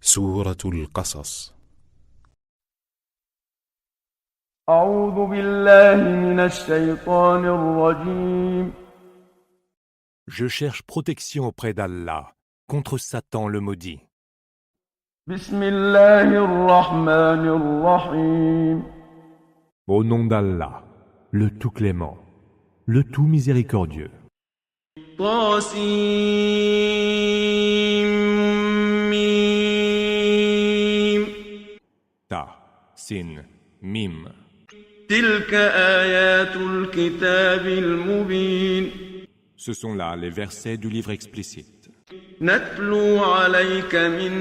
سورة القصص. أعوذ بالله من الشيطان الرجيم. Je cherche protection auprès d'Allah contre Satan le maudit. بسم الله الرحمن الرحيم. Au nom d'Allah, le tout clément, le tout miséricordieux. طاسيم. Ta, Sin, Mim. تلك آيات الكتاب المبين. Ce sont là les versets du livre explicite. نتلو عليك من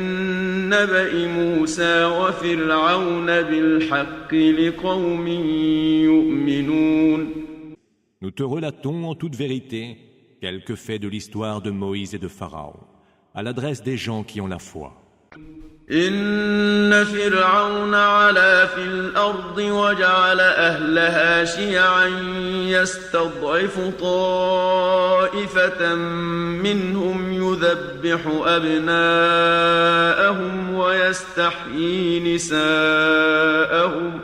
نبأ موسى وفرعون بالحق لقوم يؤمنون. Nous te relatons en toute vérité quelques faits de l'histoire de Moïse et de Pharaon, à l'adresse des gens qui ont la foi. إن فرعون علا في الأرض وجعل أهلها شيعا يستضعف طائفة منهم يذبح أبناءهم ويستحيي نساءهم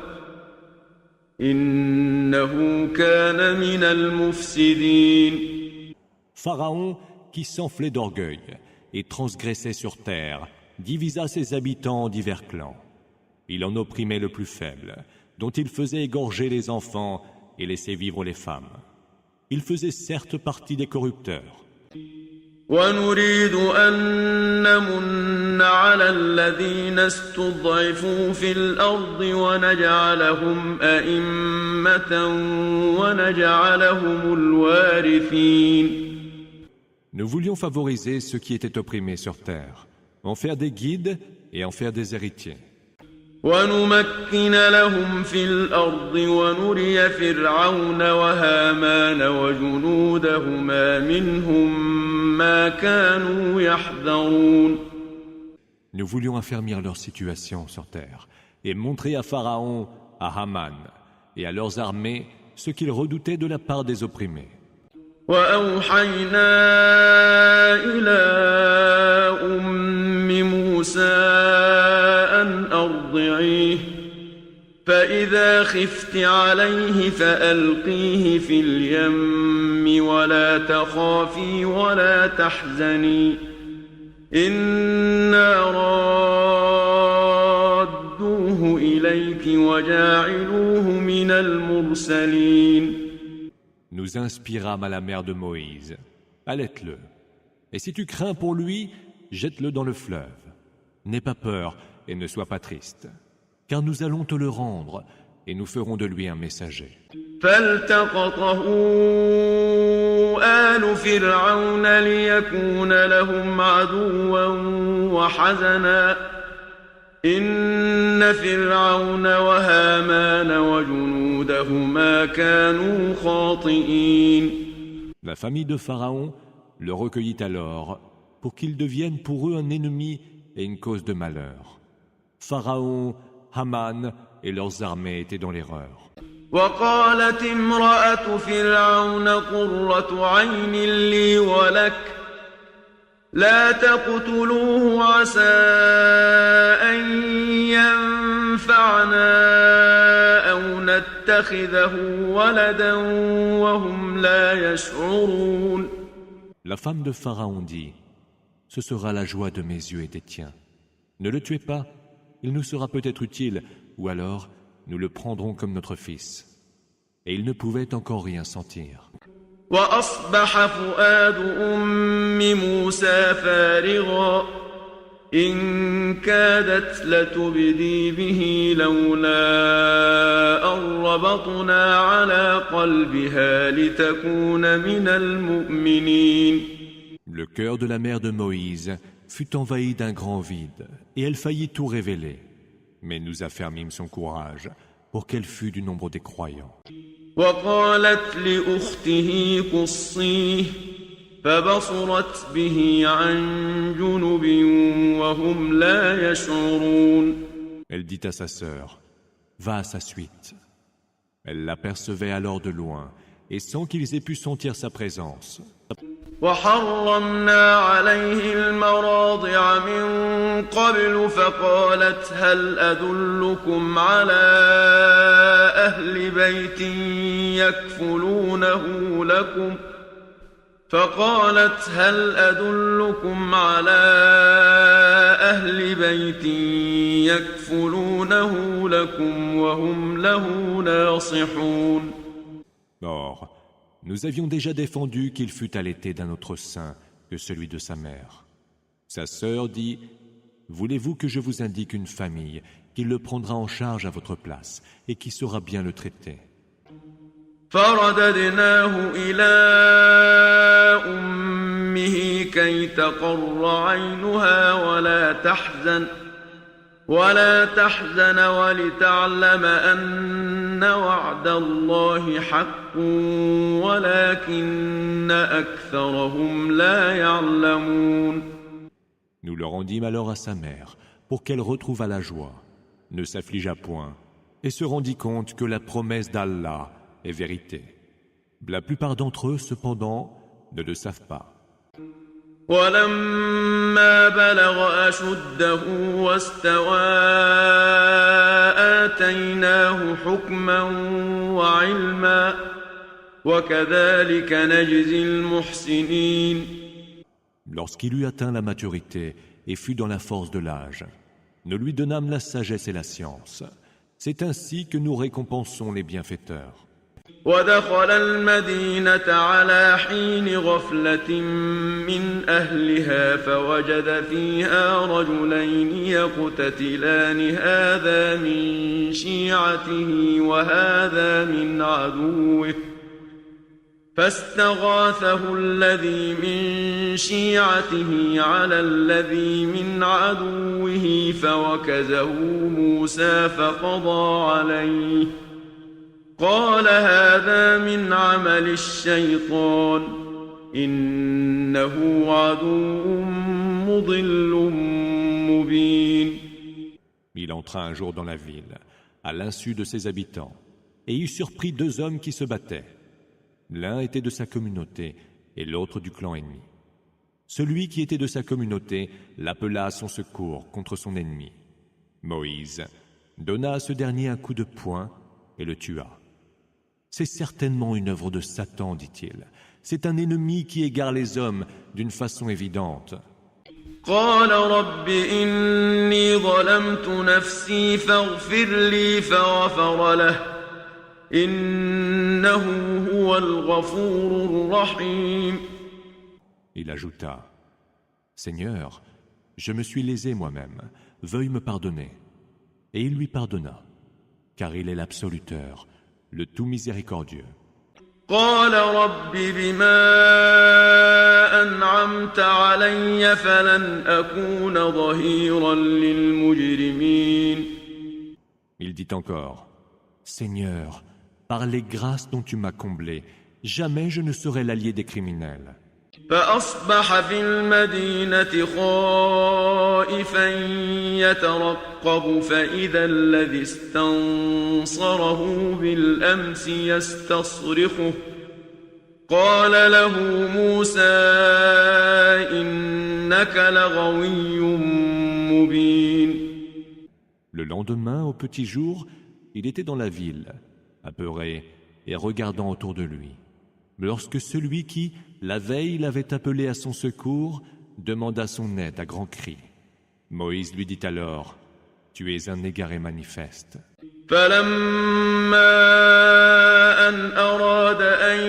إنه كان من المفسدين. Pharaon, qui s'enflait d'orgueil et transgressait sur terre, divisa ses habitants en divers clans. Il en opprimait le plus faible, dont il faisait égorger les enfants et laisser vivre les femmes. Il faisait certes partie des corrupteurs. ونريد أن نمن على الذين استضعفوا في الأرض ونجعلهم أئمة ونجعلهم الوارثين. Nous voulions favoriser ceux qui étaient opprimés sur terre, en faire des guides et en faire des héritiers. ونمكن لهم في الأرض ونري فرعون وهامان وجنودهما منهم ما كانوا يحذرون. Nous voulions affermir leur situation sur terre et montrer à Pharaon, à Haman et à leurs armées ce qu'ils redoutaient de la part des opprimés. وأوحينا إلى أم موسى أن أرضعيه فإذا خفت عليه فألقيه في اليم ولا تخافي ولا تحزني إنا رادوه إليك وجاعلوه من المرسلين. Nous inspirâmes à la mère de Moïse. Allaite-le. Et si tu crains pour lui, jette-le dans le fleuve. N'aie pas peur et ne sois pas triste, car nous allons te le rendre et nous ferons de lui un messager. فالتقطه آل فرعون ليكون لهم عدوا وحزنا إن فرعون وهامان وجنودهما كانوا خاطئين. La famille de Pharaon le recueillit alors pour qu'il devienne pour eux un ennemi et une cause de malheur. Pharaon, Haman et leurs armées étaient dans l'erreur. وقالت امرأة فرعون قرة عين لي ولك لا تقتلوه عسى أن ينفعنا أو نتخذه ولدا وهم لا يشعرون. La femme de Pharaon dit, « Ce sera la joie de mes yeux et des tiens. Ne le tuez pas, il nous sera peut-être utile, ou alors nous le prendrons comme notre fils. » Et il ne pouvait encore rien sentir. وأصبح فؤاد أم موسى فارغا إن كادت لتبدي به لولا أن ربطنا على قلبها لتكون من المؤمنين. Le cœur de la mère de Moïse fut envahi d'un grand vide, et elle faillit tout révéler. Mais nous affermîmes son courage pour qu'elle fût du nombre des croyants. وقالت لأخته قصيه فبصرت به عن جنب وهم لا يشعرون. Elle dit à sa sœur, « Va à sa suite. » Elle l'apercevait alors de loin, et sans qu'ils aient pu sentir sa présence. وحرمنا عليه المراضع من قبل فقالت هل أدلكم على أهل بيت يكفلونه لكم وهم له ناصحون. Or, nous avions déjà défendu qu'il fût allaité d'un autre sein que celui de sa mère. Sa sœur dit « Voulez-vous que je vous indique une famille qui le prendra en charge à votre place et qui saura bien le traiter ?» فرددناه إلى أمه كي تقر عينها ولا تحزن ولتعلم أن وعد الله حق ولكن أكثرهم لا يعلمون. Nous le rendîmes alors à sa mère pour qu'elle retrouvât la joie, ne s'affligeât point et se rendit compte que la promesse d'Allah est vérité. La plupart d'entre eux, cependant, ne le savent pas. ولما بلغ أشده واستوى آتيناه حكما وعلما وكذلك نجزي المحسنين. Lorsqu'il eut atteint la maturité et fut dans la force de l'âge, nous lui donnâmes la sagesse et la science. C'est ainsi que nous récompensons les bienfaiteurs. ودخل المدينة على حين غفلة من أهلها فوجد فيها رجلين يقتتلان هذا من شيعته وهذا من عدوه فاستغاثه الذي من شيعته على الذي من عدوه فوكزه موسى فقضى عليه قال هذا من عمل الشيطان إنه عدو مضل مبين. Il entra un jour dans la ville, à l'insu de ses habitants, et y surprit deux hommes qui se battaient. L'un était de sa communauté et l'autre du clan ennemi. Celui qui était de sa communauté l'appela à son secours contre son ennemi. Moïse donna à ce dernier un coup de poing et le tua. C'est certainement une œuvre de Satan, dit-il. C'est un ennemi qui égare les hommes d'une façon évidente. قال رب إني ظلمت نفسي فاغفر لي فغفر له إنه هو الغفور الرحيم. Il ajouta, Seigneur, je me suis lésé moi-même, veuille me pardonner. Et il lui pardonna, car il est l'absoluteur, le tout miséricordieux. قال رب بما أنعمت علي فلن أكون ظهيرا للمجرمين. Il dit encore, Seigneur, par les grâces dont tu m'as comblé, jamais je ne serai l'allié des criminels. فأصبح في المدينة خائفا يترقب فإذا الذي استنصره بالأمس يستصرخه قال له موسى إنك لغوي مبين. Le lendemain, au petit jour, il était dans la ville, apeuré et regardant autour de lui. Lorsque celui qui, la veille, l'avait appelé à son secours, demanda son aide à grands cris. Moïse lui dit alors, « Tu es un égaré manifeste. » فلما أن أراد أن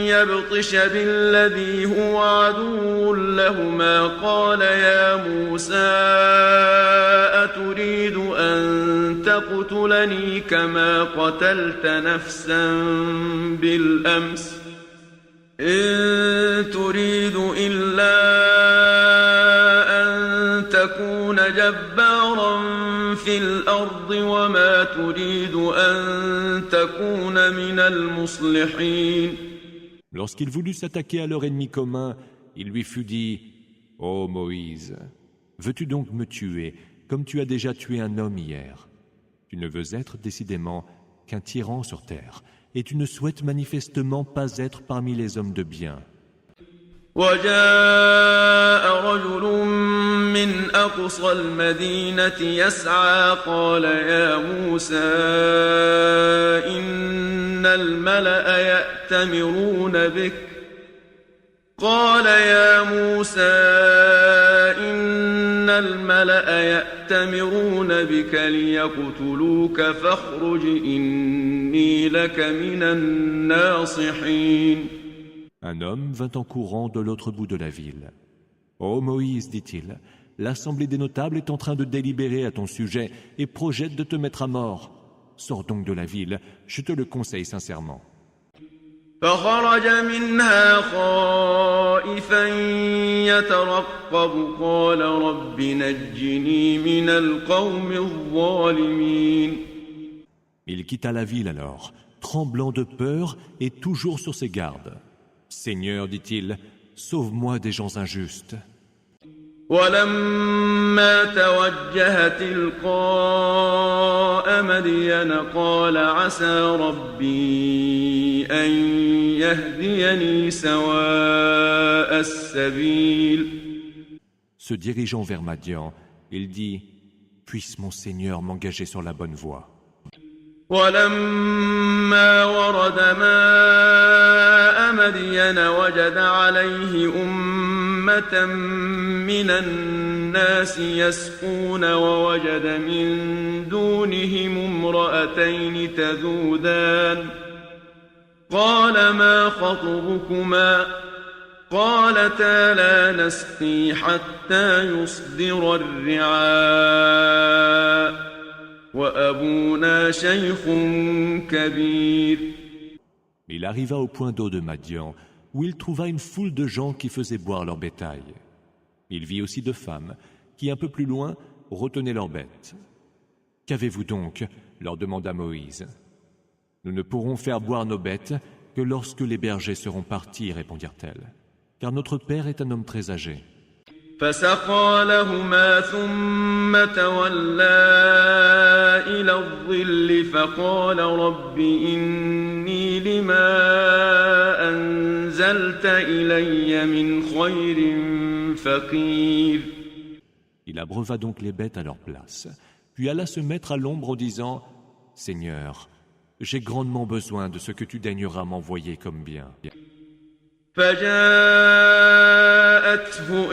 يبطش بالذي هو عدو لهما قال يا موسى أتريد أن تقتلني كما قتلت نفسا بالأمس إن تريد إلا أن تكون جبارا في الأرض وما تريد أن تكون من المصلحين. Lorsqu'il voulut s'attaquer à leur ennemi commun, il lui fut dit, « Ô Moïse, veux-tu donc me tuer comme tu as déjà tué un homme hier? Tu ne veux être décidément qu'un tyran sur terre, et tu ne souhaites manifestement pas être parmi les hommes de bien. » وجاء رجل من أقصى المدينة يسعى قال يا موسى إن الملأ يأتمرون بك ليقتلوك فاخرج إني لك من الناصحين. Un homme vint en courant de l'autre bout de la ville. « Ô Moïse, dit-il, l'assemblée des notables est en train de délibérer à ton sujet et projette de te mettre à mort. Sors donc de la ville, je te le conseille sincèrement. » فخرج منها خائفا يترقب قال رب نجني من القوم الظالمين. Il quitta la ville alors, tremblant de peur et toujours sur ses gardes. « Seigneur, dit-il, sauve-moi des gens injustes. » ولما توجه تلقاء مدين قال عسى ربي أن يهديني سواء السبيل. Se dirigeant vers Madian, il dit « Puisse mon Seigneur m'engager sur la bonne voie. » ولما ورد ماء مدين وجد عليه أمة من الناس يسقون ووجد من دونهم امرأتين تذودان قال ما خطبكما قالتا لا نسقي حتى يصدر الرعاء وأبونا شيخ كبير. Il arriva au point d'eau de Madian, où il trouva une foule de gens qui faisaient boire leur bétail. Il vit aussi deux femmes, qui un peu plus loin retenaient leurs bêtes. « Qu'avez-vous donc » leur demanda Moïse. « Nous ne pourrons faire boire nos bêtes que lorsque les bergers seront partis, répondirent-elles, car notre père est un homme très âgé. » فسقى لهما ثم تولى إلى الظل فقال رب إني لما أنزلت إلي من خير فقير. Il abreuva donc les bêtes à leur place, puis alla se mettre à l'ombre en disant « Seigneur, j'ai grandement besoin de ce que tu daigneras m'envoyer comme bien. » فجاءته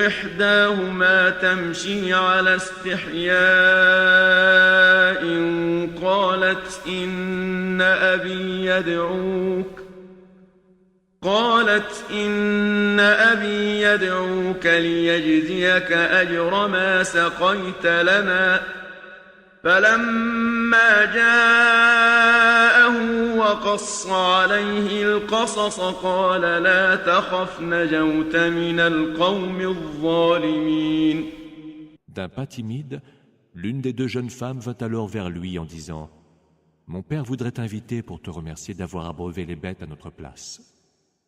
إحداهما تمشي على استحياء قالت إن أبي يدعوك ليجزيك أجر ما سقيت لنا فلما جاءه وقص عليه القصص قال لا تخف نجوت من القوم الظالمين. D'un pas timide, l'une des deux jeunes femmes vint alors vers lui en disant « Mon père voudrait t'inviter pour te remercier d'avoir abreuvé les bêtes à notre place. »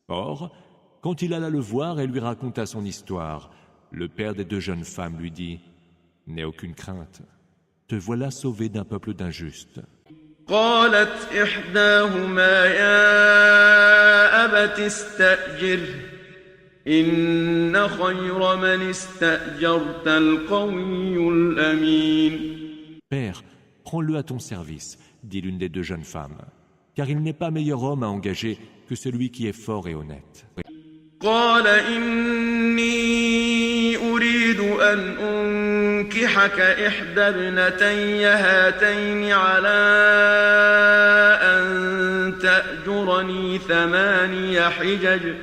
Or, quand il alla le voir et lui raconta son histoire, le père des deux jeunes femmes lui dit « N'aie aucune crainte. Te voilà sauvé d'un peuple d'injustes. » قالت إحداهما يا أبت استأجره إن خير من استأجرت القوي الأمين. Père, prends-le à ton service, dit l'une des deux jeunes femmes, car il n'est pas meilleur homme à engager que celui qui est fort et honnête. قال إني أريد أن أنكحك إحدى ابنتي هاتين على أن تأجرني 8 حجج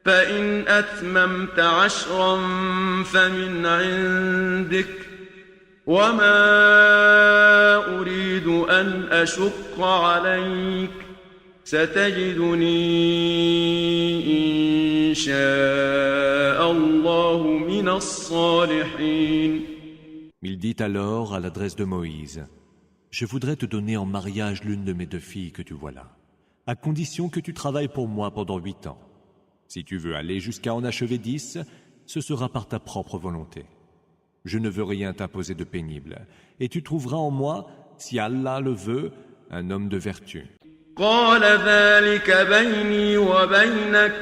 فإن أتممت 10 فمن عندك وما أريد أن أشق عليك ستجدني إن شاء الله من الصالحين. Il dit alors à l'adresse de Moïse, « Je voudrais te donner en mariage l'une de mes deux filles que tu vois là, à condition que tu travailles pour moi pendant 8 ans. Si tu veux aller jusqu'à en achever 10, ce sera par ta propre volonté. Je ne veux rien t'imposer de pénible, et tu trouveras en moi, si Allah le veut, un homme de vertu. » قال ذلك بيني وبينك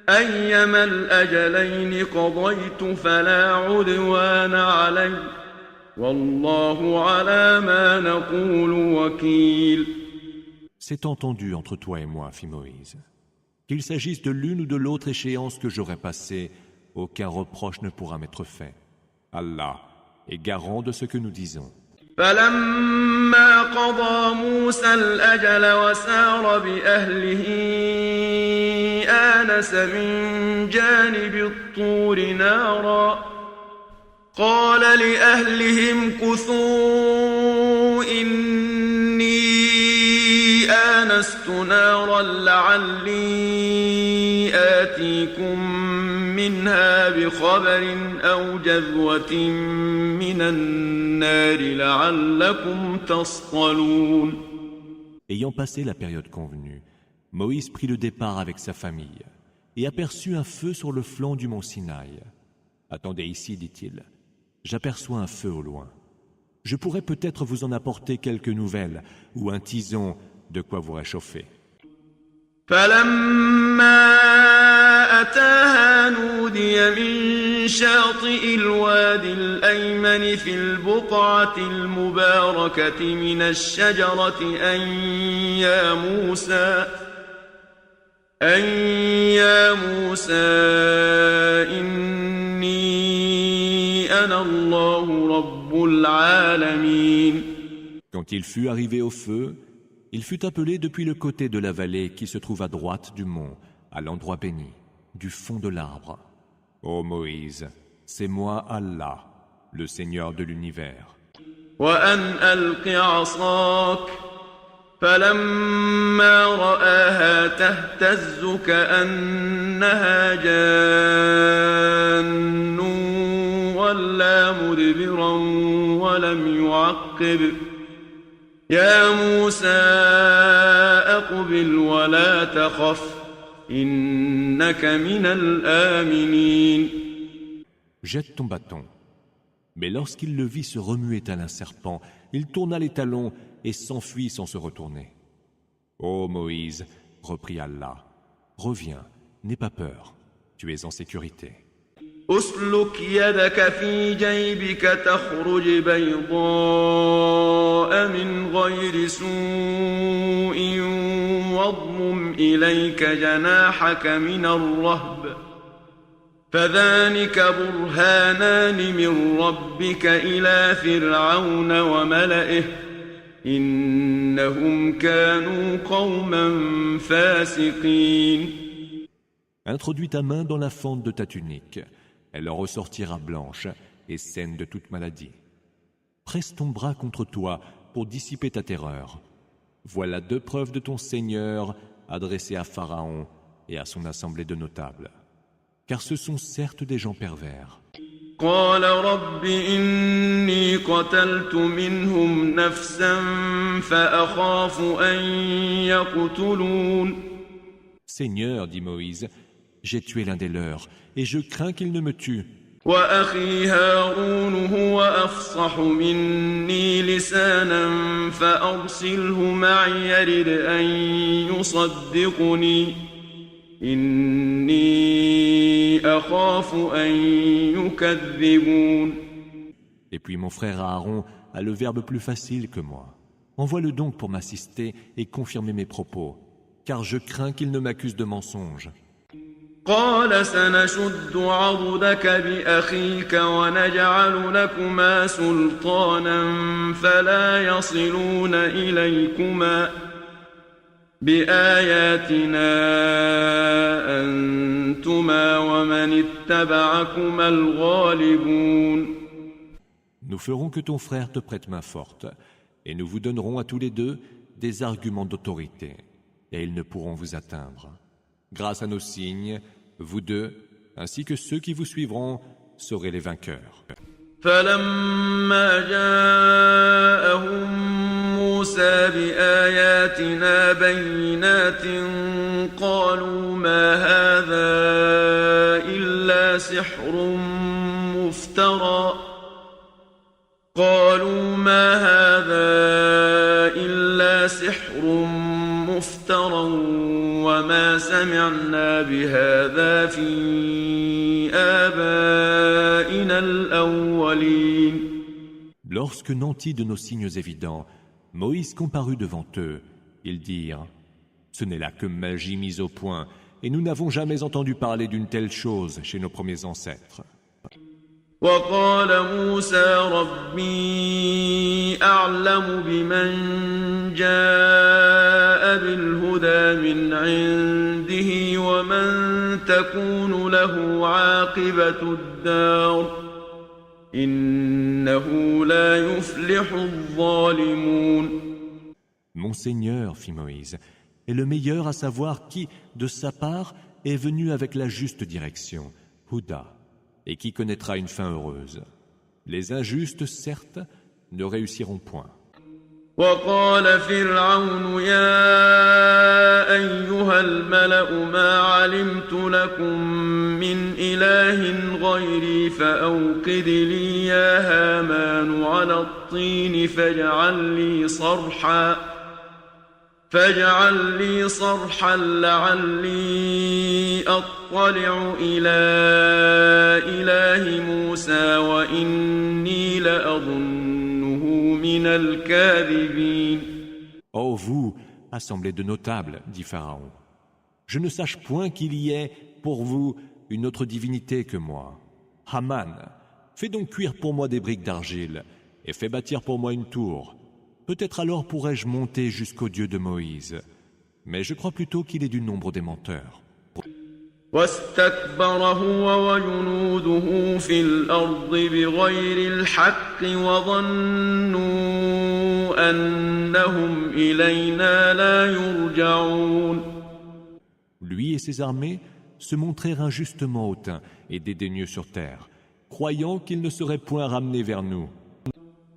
أيما الأجلين قضيت فلا عدوان علي والله على ما نقول وكيل. C'est entendu entre toi et moi, fit Moïse. Qu'il s'agisse de l'une ou de l'autre échéance que j'aurai passée, aucun reproche ne pourra m'être fait. Allah est garant de ce que nous disons. فلما قضى موسى الأجل وسار بأهله آنس من جانب الطور نارا قال لأهلهم كثوا إني آنست نارا لعلي آتيكم منها بخبر أو جذوة من النار لعلكم تصطلون. Ayant passé la période convenue, Moïse prit le départ avec sa famille et aperçut un feu sur le flanc du mont Sinaï. « Attendez ici, dit-il, j'aperçois un feu au loin. Je pourrais peut-être vous en apporter quelques nouvelles ou un tison de quoi vous réchauffer. » فلما أتاها نودي من شاطئ الوادي الأيمن في البقعة المباركة من الشجرة أن يا موسى إني أنا الله رب العالمين. Quand il fut arrivé au feu, il fut appelé depuis le côté de la vallée qui se trouve à droite du mont, à l'endroit béni, du fond de l'arbre. Ô Moïse, c'est moi Allah, le Seigneur de l'univers. وأن ألق عصاك فلما رآها تهتز كأنها جان ولا مدبرا ولم يعقب يا موسى أقبل ولا تخف إنك من الآمنين. Jette ton bâton. Mais lorsqu'il le vit se remuer tel un serpent, il tourna les talons et s'enfuit sans se retourner. Ô Moïse, reprit Allah, reviens, n'aie pas peur, tu es en sécurité. أسلك يدك في جيبك تخرج بيضاء من غير سوء واضمم إليك جناحك من الرهب فذلك برهانان من ربك إلى فرعون وملئه إنهم كانوا قوما فاسقين. Introduis ta main dans la fente de ta tunique. Elle en ressortira blanche et saine de toute maladie. Presse ton bras contre toi pour dissiper ta terreur. Voilà 2 preuves de ton Seigneur adressées à Pharaon et à son assemblée de notables. Car ce sont certes des gens pervers. قال رب إني قتلت منهم نفسا فأخاف أن يقتلون. Seigneur, dit Moïse, j'ai tué l'un des leurs, et je crains qu'il ne me tue. وأخي هارون هو أفصح مني لسانا فأرسله معي يرد أن يصدقني إني أخاف أن يكذبون. Et puis mon frère Aaron a le verbe plus facile que moi. Envoie-le donc pour m'assister et confirmer mes propos, car je crains qu'il ne m'accuse de mensonge. قال سنشد عضدك بأخيك ونجعل لكما سلطانا فلا يصلون إليكما بآياتنا أنتما ومن اتبعكما الغالبون. Nous ferons que ton frère te prête main forte, et nous vous donnerons à tous les deux des arguments d'autorité, et ils ne pourront vous atteindre. Grâce à nos signes, vous deux, ainsi que ceux qui vous suivront, serez les vainqueurs. فلما جاءهم موسى بآياتنا بينات قالوا ما هذا إلا سحر مفترى وما سمعنا بهذا في آبائنا الأولين. Lorsque nantis de nos signes évidents, Moïse comparut devant eux. Ils dirent « Ce n'est là que magie mise au point, et nous n'avons jamais entendu parler d'une telle chose chez nos premiers ancêtres. » وقال موسى ربي أعلم بمن جاء بالهدى من عنده ومن تكون له عاقبة الدار إنه لا يفلح الظالمون. Mon Seigneur, fit Moïse, est le meilleur à savoir qui, de sa part, est venu avec la juste direction, Huda, et qui connaîtra une fin heureuse. Les injustes, certes, ne réussiront point. وقال فرعون يا أيها الملأ ما علمت لكم من إله غيري فأوقد لي يا هامان على الطين فاجعل لي صرحا لعلي أطلع إلى إله موسى وإني لأظنه من الكاذبين. Ô vous, assemblée de notables, dit Pharaon, je ne sache point qu'il y ait pour vous une autre divinité que moi. Haman, fais donc cuire pour moi des briques d'argile et fais bâtir pour moi une tour. Peut-être alors pourrais-je monter jusqu'au Dieu de Moïse. Mais je crois plutôt qu'il est du nombre des menteurs. واستكبر هو وجنوده في الأرض بغير الحق وظنوا أنهم إلينا لا يرجعون. Lui et ses armées se montrèrent injustement hautains et dédaigneux sur terre, croyant qu'ils ne seraient point ramenés vers nous.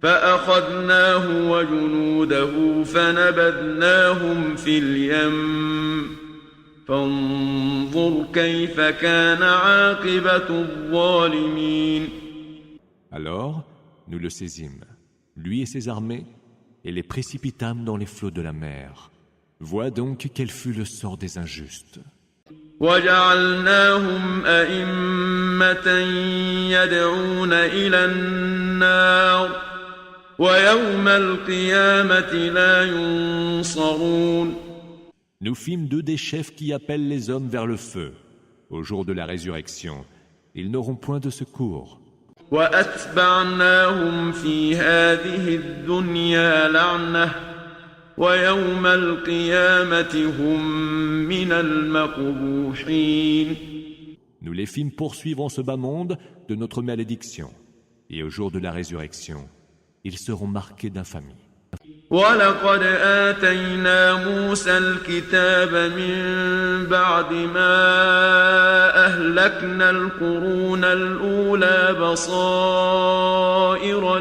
فأخذناه وجنوده فنبذناهم في اليم فانظر كيف كان عاقبة الظالمين. Alors, nous le saisîmes, lui et ses armées, et les précipitâmes dans les flots de la mer. Vois donc quel fut le sort des injustes. وجعلناهم أئمة يدعون إلى النار ويوم القيامة لا ينصرون. Nous fîmes d'eux des chefs qui appellent les hommes vers le feu. Au jour de la résurrection, ils n'auront point de secours. وأتبعناهم في هذه الدنيا لعنة ويوم القيامة هم من المقبوحين. Nous les fîmes poursuivre en ce bas monde de notre malédiction. Et au jour de la résurrection, ils seront marqués d'infamie. ولقد آتينا موسى الكتاب من بعد ما أهلكنا القرون الأولى بصائر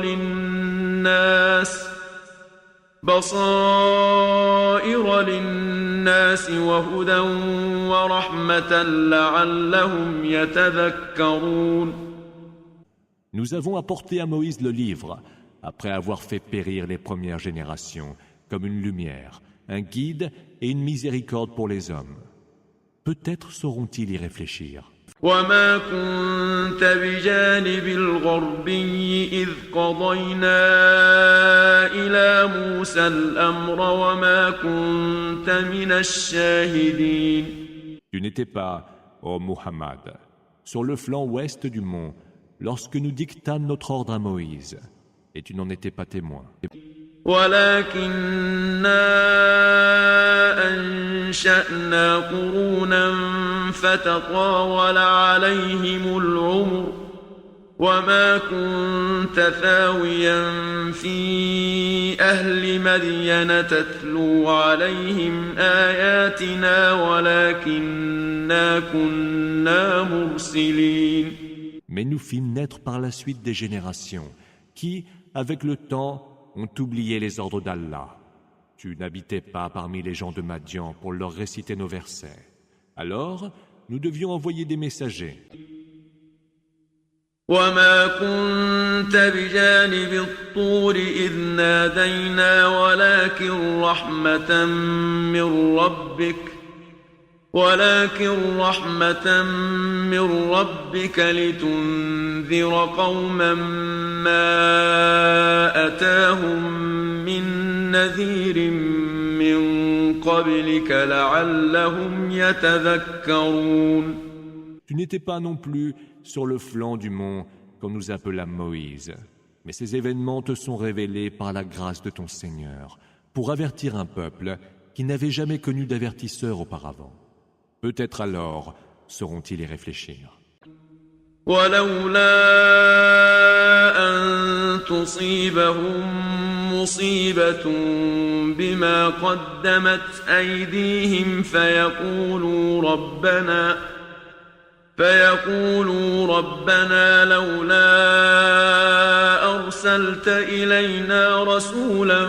للناس وهدى ورحمة لعلهم يتذكرون. Nous avons apporté à Moïse le livre, après avoir fait périr les premières générations, comme une lumière, un guide et une miséricorde pour les hommes. Peut-être sauront-ils y réfléchir. وما كنت بجانب الغربي إذ قضينا إلى موسى الأمر وما كنت من الشاهدين. Tu n'étais pas, ô Muhammad, sur le flanc ouest du mont, lorsque nous dictâmes notre ordre à Moïse, et tu n'en étais pas témoin. ولكننا أنشأنا قرونا فتطاول عليهم العمر وما كنت ثاويا في أهل مدين تتلو عليهم آياتنا ولكننا كنا مرسلين. Mais nous fîmes naître par la suite des générations qui, avec le temps, ont oublié les ordres d'Allah. Tu n'habitais pas parmi les gens de Madian pour leur réciter nos versets. Alors, nous devions envoyer des messagers. وما كنت بجانب الطور إذ نادينا ولكن رحمة من ربك ولكن رحمة من ربك لتنذر قوما ما أتاهم من نذير من قبلك لعلهم يتذكرون. Tu n'étais pas non plus sur le flanc du mont quand nous appelâmes Moïse, mais ces événements te sont révélés par la grâce de ton Seigneur, pour avertir un peuple qui n'avait jamais connu d'avertisseur auparavant. Peut-être alors sauront-ils y réfléchir. ولولا أن تصيبهم مصيبة بما قدمت أيديهم فيقولوا ربنا لولا أرسلت إلينا رسولا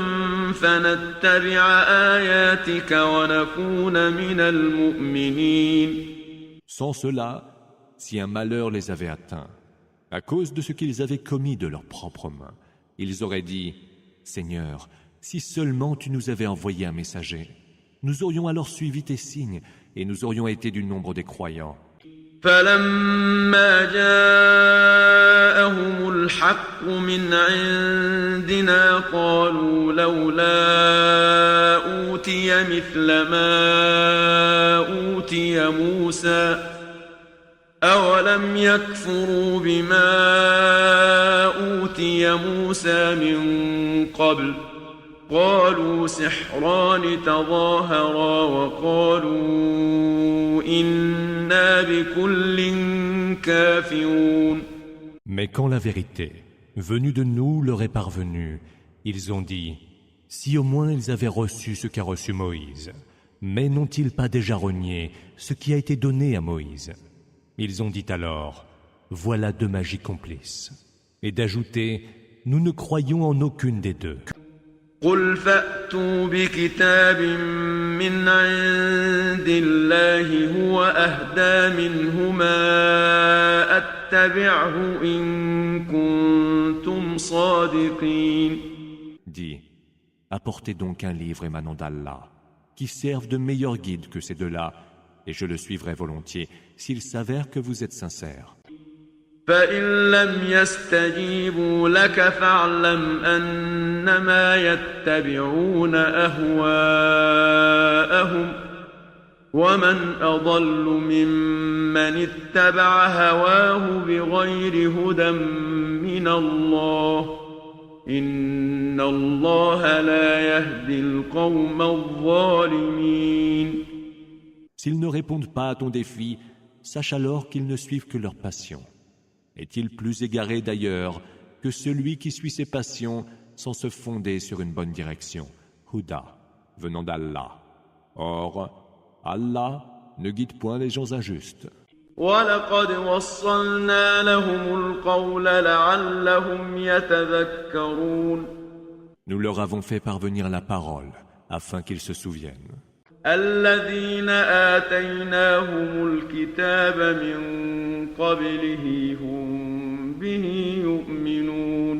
فنتبع آياتك ونكون من المؤمنين. Sans cela, si un malheur les avait atteints, à cause de ce qu'ils avaient commis de leurs propres mains, ils auraient dit « Seigneur, si seulement tu nous avais envoyé un messager, nous aurions alors suivi tes signes et nous aurions été du nombre des croyants. » فلما جاءهم الحق من عندنا قالوا لولا أوتي مثل ما أوتي موسى أولم يكفروا بما أوتي موسى من قبل قالوا سحران تظاهرا وقالوا إنا بكل كافرون. Mais quand la vérité, venue de nous, leur est parvenue, ils ont dit « Si au moins ils avaient reçu ce qu'a reçu Moïse, mais n'ont-ils pas déjà renié ce qui a été donné à Moïse ?» Ils ont dit alors « Voilà deux magies complices. » Et d'ajouter « Nous ne croyons en aucune des deux. » قل فأتوا بكتاب من عند الله هو أهدى منهما أتبعه إن كنتم صادقين. Dis, apportez donc un livre émanant d'Allah, qui serve de meilleur guide que ces deux-là, et je le suivrai volontiers s'il s'avère que vous êtes sincères. فإن لم يستجيبوا لك فاعلم أنما يتبعون أهواءهم ومن أضل ممن اتبع هواه بغير هدى من الله إن الله لا يهدي القوم الظالمين. S'ils ne répondent pas à ton défi, sache alors qu'ils ne suivent que leur passion. Est-il plus égaré d'ailleurs que celui qui suit ses passions sans se fonder sur une bonne direction, Huda, venant d'Allah. Or, Allah ne guide point les gens injustes. وَلَقَدْ وَصَّلْنَا لَهُمُ الْقَوْلَ لَعَلَّهُمْ يَتَذَكَّرُونَ. Nous leur avons fait parvenir la parole afin qu'ils se souviennent. الذين آتيناهم الكتاب من قبله هم به يؤمنون.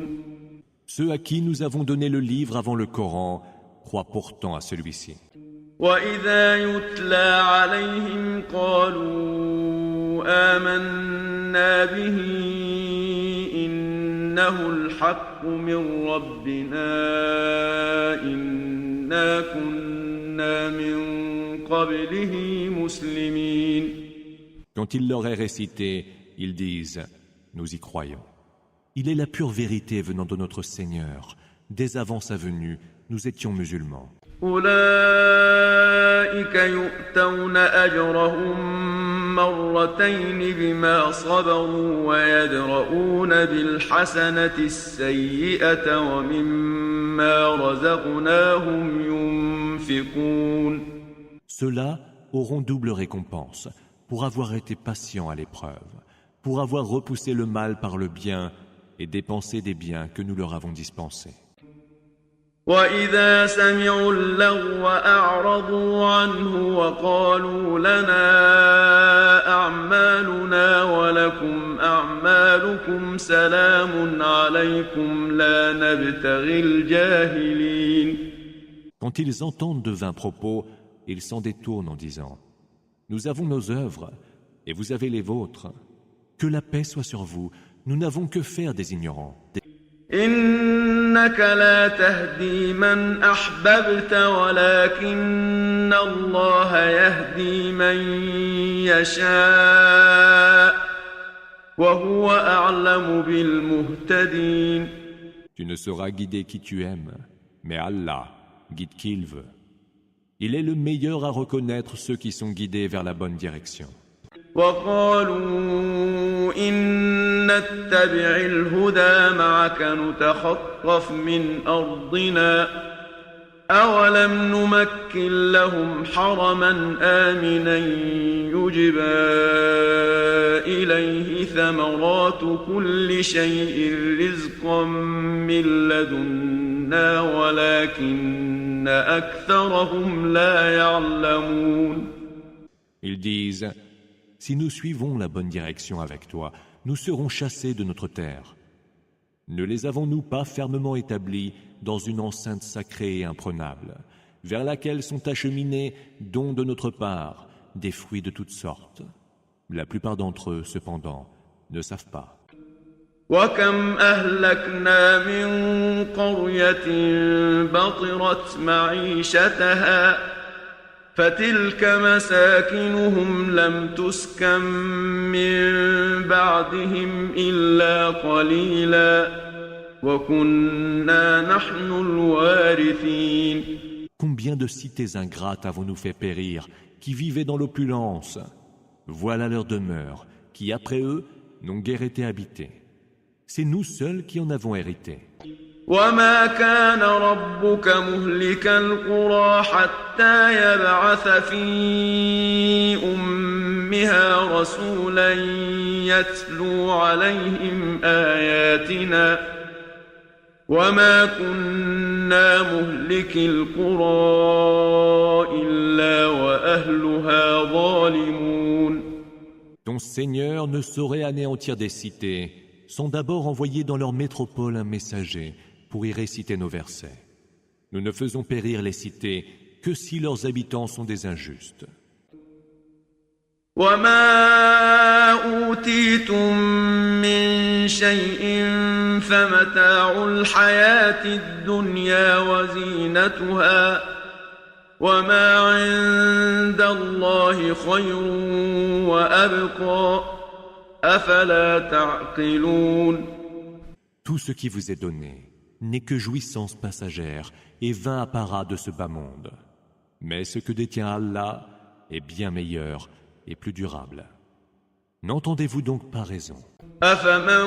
Ceux à qui nous avons donné le livre avant le Coran croient pourtant à celui-ci. وإذا يتلى عليهم قالوا آمنا به إنه الحق من ربنا إنا كنا من قبله مسلمين. Quand il leur est récité, ils disent « Nous y croyons. Il est la pure vérité venant de notre Seigneur. Dès avant sa venue, nous étions musulmans. » أولئك يؤتون أجرهم مرتين بما صبروا ويدرؤون بالحسنة السيئة ومما رزقناهم ينفقون. Ceux-là auront double récompense pour avoir été patients à l'épreuve, pour avoir repoussé le mal par le bien et dépensé des biens que nous leur avons dispensés. وإذا سمعوا اللغو أعرضوا عنه وقالوا لنا أعمالنا ولكم أعمالكم سلام عليكم لا نبتغي الجاهلين. Quand ils entendent de vains propos, ils s'en détournent en disant « Nous avons nos œuvres, et vous avez les vôtres. Que la paix soit sur vous, nous n'avons que faire des ignorants. إنك لا تهدي من أحببت ولكن الله يهدي من يشاء وهو أعلم بالمهتدين. Tu ne sauras guider qui tu aimes, mais Allah guide qui il veut. Il est le meilleur à reconnaître ceux qui sont guidés vers la bonne direction. وقالوا إن نتبع الهدى معك نتخطف من أرضنا أولم نمكن لهم حرما آمنا يجبى إليه ثمرات كل شيء رزقا من لدنا ولكن أكثرهم لا يعلمون. Ils disent: si nous suivons la bonne direction avec toi, nous serons chassés de notre terre. Ne les avons-nous pas fermement établis dans une enceinte sacrée et imprenable, vers laquelle sont acheminés, dons de notre part, des fruits de toutes sortes. La plupart d'entre eux, cependant, ne savent pas. وكم أهلكنا من قرية بطرت معيشتها فتلك مساكنهم لم تسكن من بعدهم إلا قليلا وكنا نحن الوارثين. Combien de cités ingrates avons-nous fait périr, qui vivaient dans l'opulence? Voilà leur demeure, qui après eux n'ont guère été habitée. C'est nous seuls qui en avons hérité. وما كان ربك مهلك القرى حتى يبعث في أمها رسولا يتلو عليهم آياتنا وما كنا مهلك القرى إلا وأهلها ظالمون. Ton Seigneur ne saurait anéantir des cités sans d'abord envoyer dans leur métropole un messager pour y réciter nos versets. Nous ne faisons périr les cités que si leurs habitants sont des injustes. وما أوتيتم من شيء فمتاع الحياة الدنيا وزينتها وما عند الله خير وأبقى أفلا تعقلون. Tout ce qui vous est donné n'est que jouissance passagère et vain apparat de ce bas monde. Mais ce que détient Allah est bien meilleur et plus durable. N'entendez-vous donc pas raison? أفمن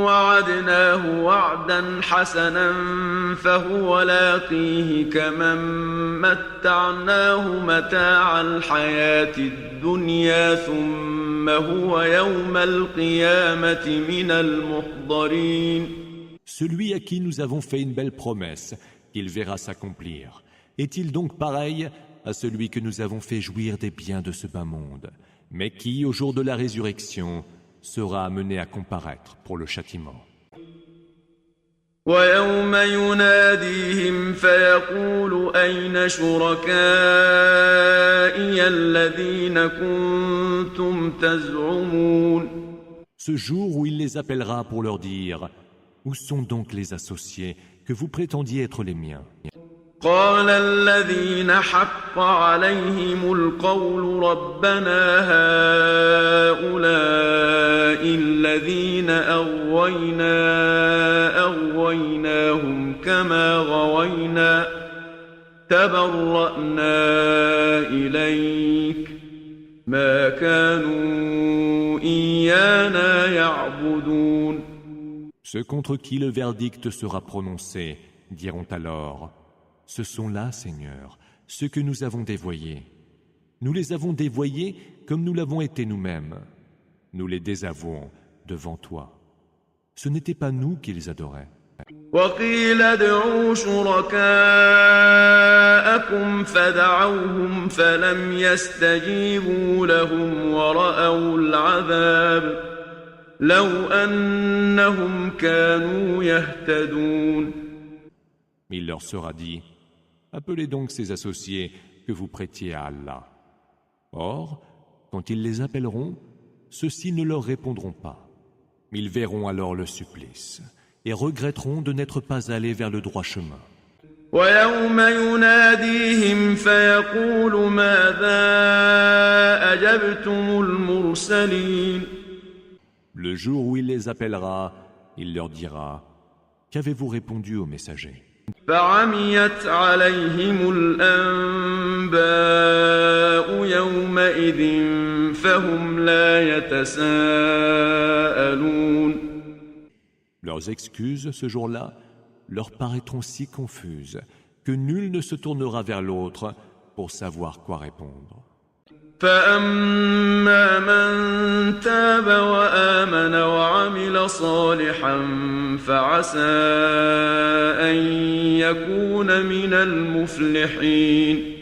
وعدناه وعدا حسنا فهو لاقيه كمن متعناه متاع الحياة الدنيا ثم هو يوم القيامة من المحضرين. Celui à qui nous avons fait une belle promesse, qu'il verra s'accomplir, est-il donc pareil à celui que nous avons fait jouir des biens de ce bas monde, mais qui, au jour de la résurrection, sera amené à comparaître pour le châtiment? ويوم يناديهم فيقول أين شركائي الذين كنتم تزعمون. Ce jour où il les appellera pour leur dire: où sont donc les associés que vous prétendiez être les miens? قال الذين حق عليهم القول ربنا هؤلاء الذين أغويناهم كما غوينا تبرأنا إليك ما كانوا إيانا يعبدون. Ceux contre qui le verdict sera prononcé diront alors: ce sont là, Seigneur, ceux que nous avons dévoyés. Nous les avons dévoyés comme nous l'avons été nous-mêmes. Nous les désavouons devant toi. Ce n'était pas nous qu'ils adoraient. وقيل ادعوا شركاءكم فدعوهم فلم يستجيبوا لهم ورأوا العذاب لو أنهم كانوا يهتدون. Il leur sera dit: appelez donc ces associés que vous prêtiez à Allah. Or, quand ils les appelleront, ceux-ci ne leur répondront pas. Ils verront alors le supplice et regretteront de n'être pas allés vers le droit chemin. ويوم يناديهم فيقول ماذا أجبتم المرسلين Le jour où il les appellera, il leur dira « Qu'avez-vous répondu aux messagers ?» فعميت عليهم الأنباء يومئذ فهم لا يتساءلون. Leurs excuses, ce jour-là, leur paraîtront si confuses que nul ne se tournera vers l'autre pour savoir quoi répondre. فأما من تاب وآمن وعمل صالحا فعسى أن يكون من المفلحين.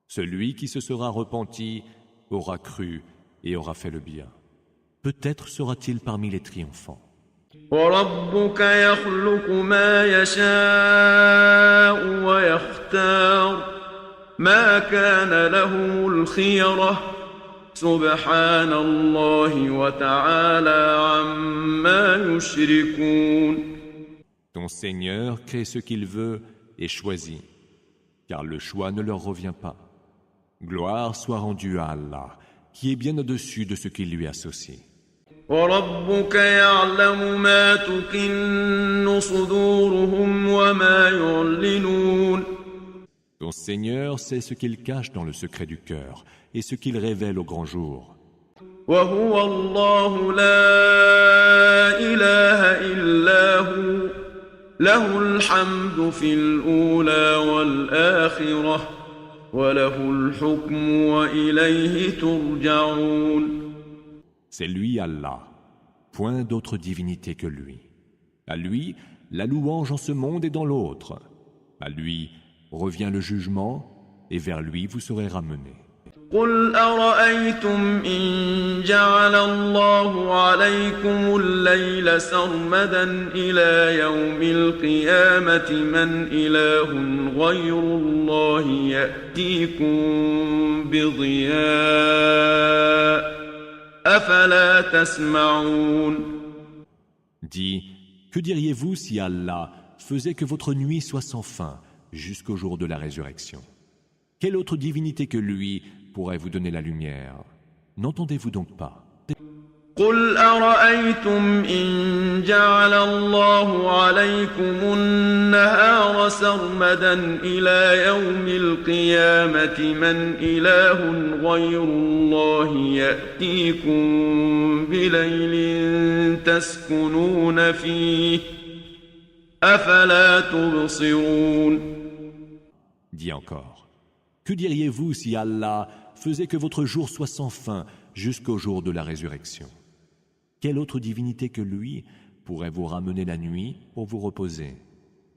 Celui qui se sera repenti aura cru et aura fait le bien. Peut-être sera-t-il parmi les triomphants. وربك يخلق ما يشاء ويختار ما كان لهم الخيرة سبحان الله وتعالى عما يشركون. Ton Seigneur crée ce qu'il veut et choisit, car le choix ne leur revient pas. Gloire soit rendue à Allah, qui est bien au-dessus de ce qu'il lui associe. وربك يعلم ما تكن صدورهم وما يعلنون. Ton Seigneur sait ce qu'il cache dans le secret du cœur et ce qu'il révèle au grand jour. وهو الله لا إله إلا هو له الحمد في الأولى والآخرة وله الحكم وإليه ترجعون. C'est lui Allah, point d'autre divinité que lui. À lui, la louange en ce monde et dans l'autre. À lui revient le jugement et vers lui vous serez ramenés. قل أرأيتم إن جعل الله عليكم الليل سرمدا إلى يوم القيامة من إله غير الله يأتيكم بضياء أفلا تسمعون. Dis, que diriez-vous si Allah faisait que votre nuit soit sans fin jusqu'au jour de la résurrection? Quelle autre divinité que lui pourrait vous donner la lumière? N'entendez-vous donc pas? قل أرأيتم إن جعل الله عليكم النهار سرمدا إلى يوم القيامة من إله غير الله يأتيكم بليل تسكنون فيه أفلا تبصرون. Dis encore, que diriez-vous si Allah faisait que votre jour soit sans fin jusqu'au jour de la résurrection? Quelle autre divinité que lui pourrait vous ramener la nuit pour vous reposer?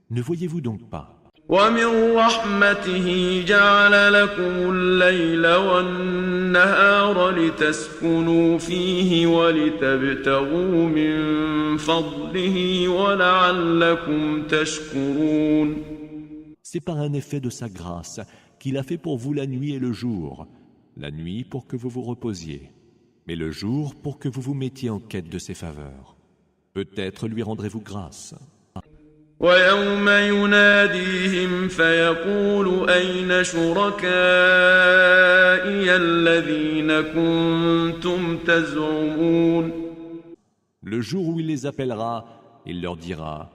Ne voyez-vous donc pas? ومن رحمته جعل لكم الليل والنهار لتسكنوا فيه ولتبتغوا من فضله ولعلكم تشكرون. C'est par un effet de sa grâce qu'il a fait pour vous la nuit et le jour, la nuit pour que vous vous reposiez, mais le jour pour que vous vous mettiez en quête de ses faveurs. Peut-être lui rendrez-vous grâce. ويوم يناديهم فيقول أين شركائي الذين كنتم تزعمون. Le jour où il les appellera, il leur dira: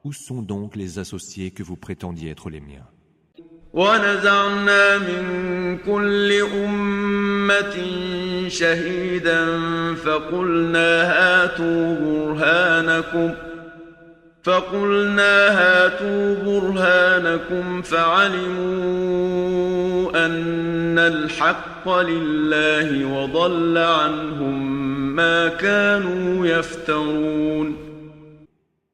où sont donc les associés que vous prétendiez être les miens? ونزعنا من كل أمة شهيدا فقلنا هاتوا برهانكم فعلموا أن الحق لله وضل عنهم ما كانوا يفترون.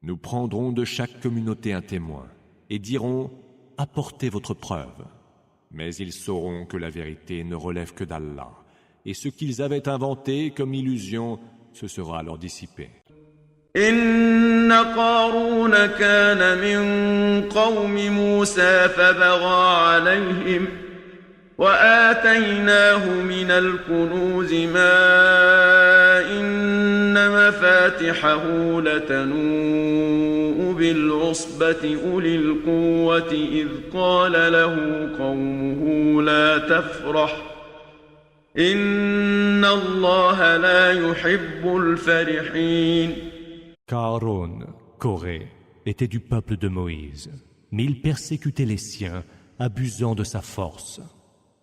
Nous prendrons de chaque communauté un témoin et dirons: apportez votre preuve. Mais ils sauront que la vérité ne relève que d'Allah, et ce qu'ils avaient inventé comme illusion, ce sera alors dissipé. إن قارون كان من قوم موسى وآتيناه من الكنوز ما إن مفاتحه لتنوء بالعصبة أولي القوة إذ قال له قومه لا تفرح إن الله لا يحب الفرحين. Aaron, Corée, était du peuple de Moïse, mais il persécutait les siens, abusant de sa force.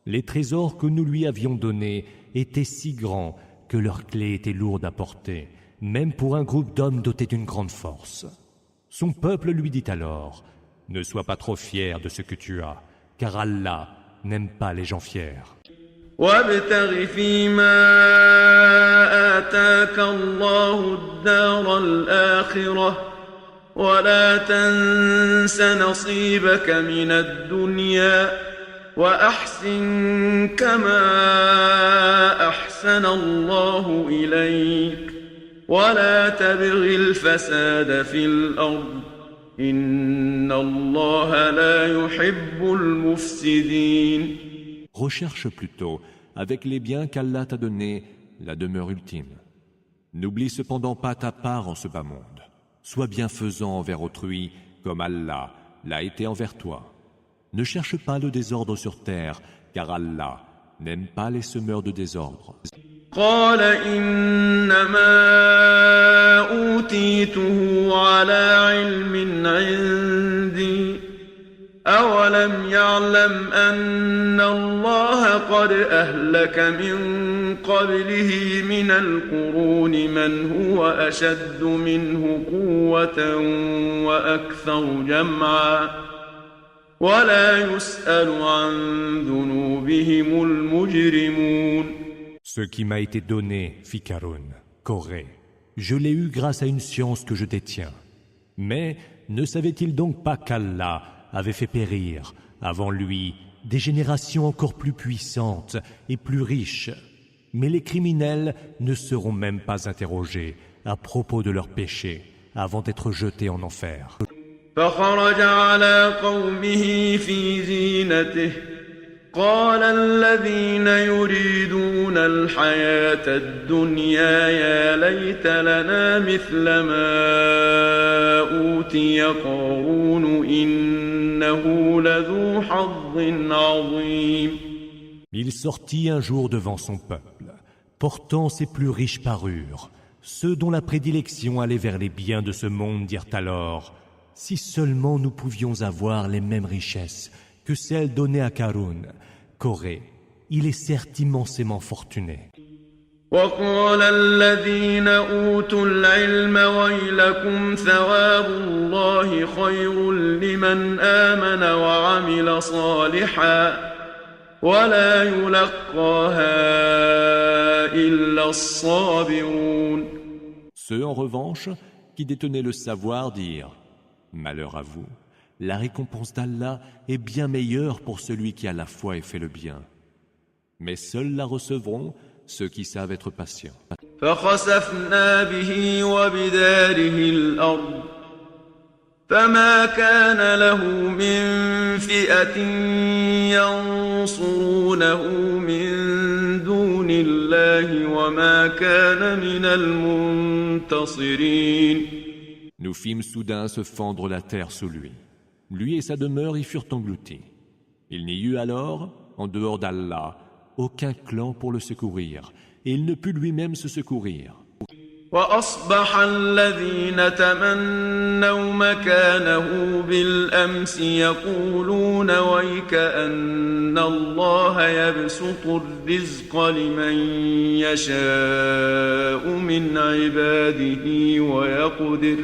Les trésors que nous lui avions donnés étaient si grands que leurs clés étaient lourdes à porter, même pour un groupe d'hommes dotés d'une grande force. Son peuple lui dit alors, « Ne sois pas trop fier de ce que tu as, car Allah n'aime pas les gens fiers. » وابتغ فيما آتاك الله الدار الآخرة ولا تنس نصيبك من الدنيا وأحسن كما أحسن الله إليك ولا تبغ الفساد في الأرض إن الله لا يحب المفسدين. Recherche plutôt, avec les biens qu'Allah t'a donnés, la demeure ultime. N'oublie cependant pas ta part en ce bas monde. Sois bienfaisant envers autrui, comme Allah l'a été envers toi. Ne cherche pas le désordre sur terre, car Allah n'aime pas les semeurs de désordre. قال إنما أوتيته على علم عندي أولم يعلم أن الله قد أهلك من قبله من القرون من هو أشد منه قوة وأكثر جمعا ولا يسأل عن ذنوبهم المجرمون. Ce qui m'a été donné, fit Aaron, Corée, je l'ai eu grâce à une science que je détiens. Mais ne savait-il donc pas qu'Allah avait fait périr, avant lui, des générations encore plus puissantes et plus riches. Mais les criminels ne seront même pas interrogés à propos de leurs péchés avant d'être jetés en enfer. فخرج على قومه في زينته قال الذين يريدون الحياة الدنيا يا ليت لنا مثل ما أوتي قارون إنه لذو حظ عظيم. Il sortit un jour devant son peuple, portant ses plus riches parures. Ceux dont la prédilection allait vers les biens de ce monde dirent alors, « Si seulement nous pouvions avoir les mêmes richesses que celles données à Qarun, Corée, il est certes immensément fortuné. » وقال الذين أوتوا العلم ويلكم ثواب الله خير لمن آمن وعمل صالحا ولا يلقاها إلا الصابرون. Ceux en revanche qui détenaient le savoir dirent, malheur à vous, la récompense d'Allah est bien meilleure pour celui qui a la foi et fait le bien. Mais seuls la recevront ceux qui savent être patients. فخسفنا به وبداره الأرض فما كان له من فئة ينصرونه من دون الله وما كان من المنتصرين. Nous fîmes soudain se fendre la terre sous lui. Lui et sa demeure y furent engloutis. Il n'y eut alors, en dehors d'Allah, aucun clan pour le secourir, et il ne put lui-même se secourir. وأصبح الذين تمنوا مكانه بالأمس يقولون ويكأن الله يبسط الرزق لمن يشاء من عباده ويقدر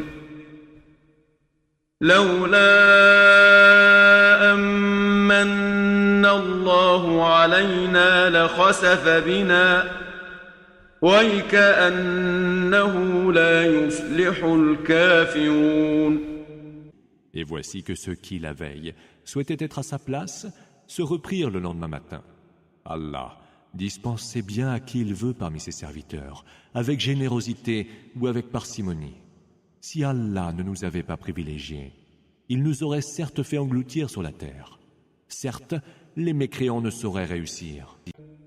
لولا أمن الله علينا لخسف بنا وَيْكَأَنَّهُ لَا يُفْلِحُ الْكَافِرُونَ. Et voici que ceux qui, la veille, souhaitaient être à sa place, se reprirent le lendemain matin. Allah dispensait bien à qui il veut parmi ses serviteurs, avec générosité ou avec parcimonie. Si Allah ne nous avait pas privilégiés, il nous aurait certes fait engloutir sur la terre. Certes, les mécréants ne sauraient réussir.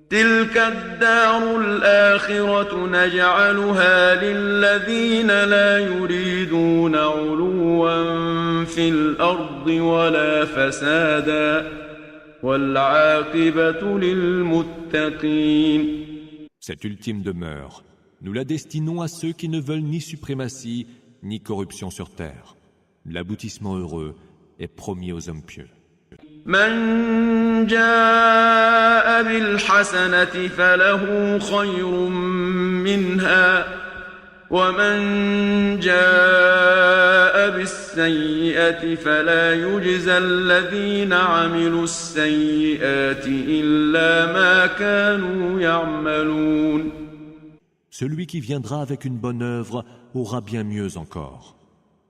تلك الدار الآخرة نجعلها للذين لا يريدون علوا في الأرض ولا فسادا والعاقبة للمتقين. Cette ultime demeure, nous la destinons à ceux qui ne veulent ni suprématie ni corruption sur terre. L'aboutissement heureux est promis aux hommes pieux. من جاء بالحسنة فله خير منها ومن جاء بالسيئة فلا يجزى الذين عملوا السيئات إلا ما كانوا يعملون. Celui qui viendra avec une bonne œuvre aura bien mieux encore.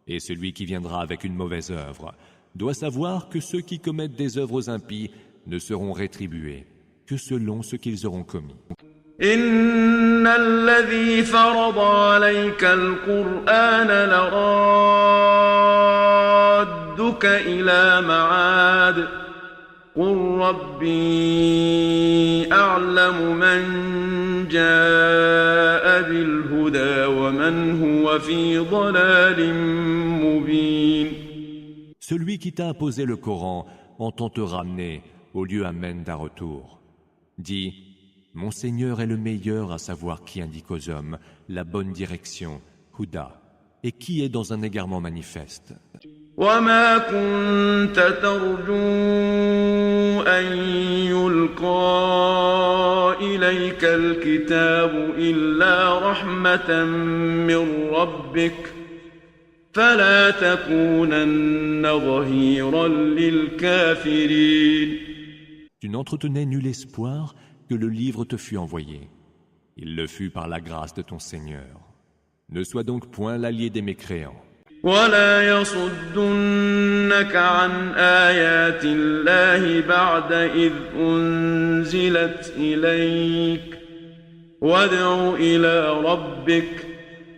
Et celui qui viendra avec une mauvaise œuvre doit savoir que ceux qui commettent des œuvres impies ne seront rétribués que selon ce qu'ils auront commis. إن الذي فرض عليك القرآن لرادك إلى معاد قل ربي أعلم من جاء بالهدى ومن هو في ضلال مبين. Celui qui t'a imposé le Coran entend te ramener au lieu amène d'un retour. Dis, mon Seigneur est le meilleur à savoir qui indique aux hommes la bonne direction, Huda, et qui est dans un égarement manifeste. وما كنت ترجو أن يلقى إليك الكتاب إلا رحمة من ربك فلا تكونن ظهيرا للكافرين. Tu n'entretenais nul espoir que le livre te fût envoyé. Il le fut par la grâce de ton Seigneur. Ne sois donc point l'allié des mécréants. ولا يصدنك عن آيات الله بعد إذ أنزلت إليك وادع إلى ربك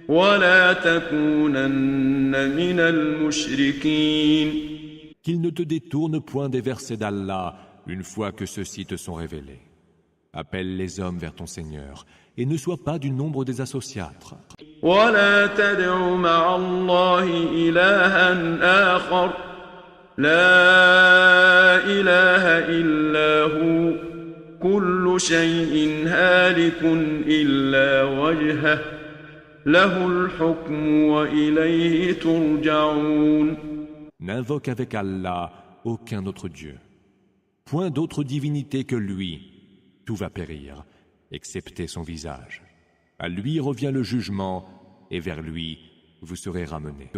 ولا تكونن من المشركين. Qu'il ne te détourne point des versets d'Allah une fois que ceux-ci te sont révélés. Appelle les hommes vers ton Seigneur et ne sois pas du nombre des associatres. ولا تدع مع الله إلها آخر لا إله إلا هو كل شيء هالك إلا وجهه له الحكم وإليه ترجعون. N'invoque avec Allah aucun autre Dieu. Point d'autre divinité que lui. Tout va périr, excepté son visage. À lui revient le jugement, et vers lui vous serez ramenés.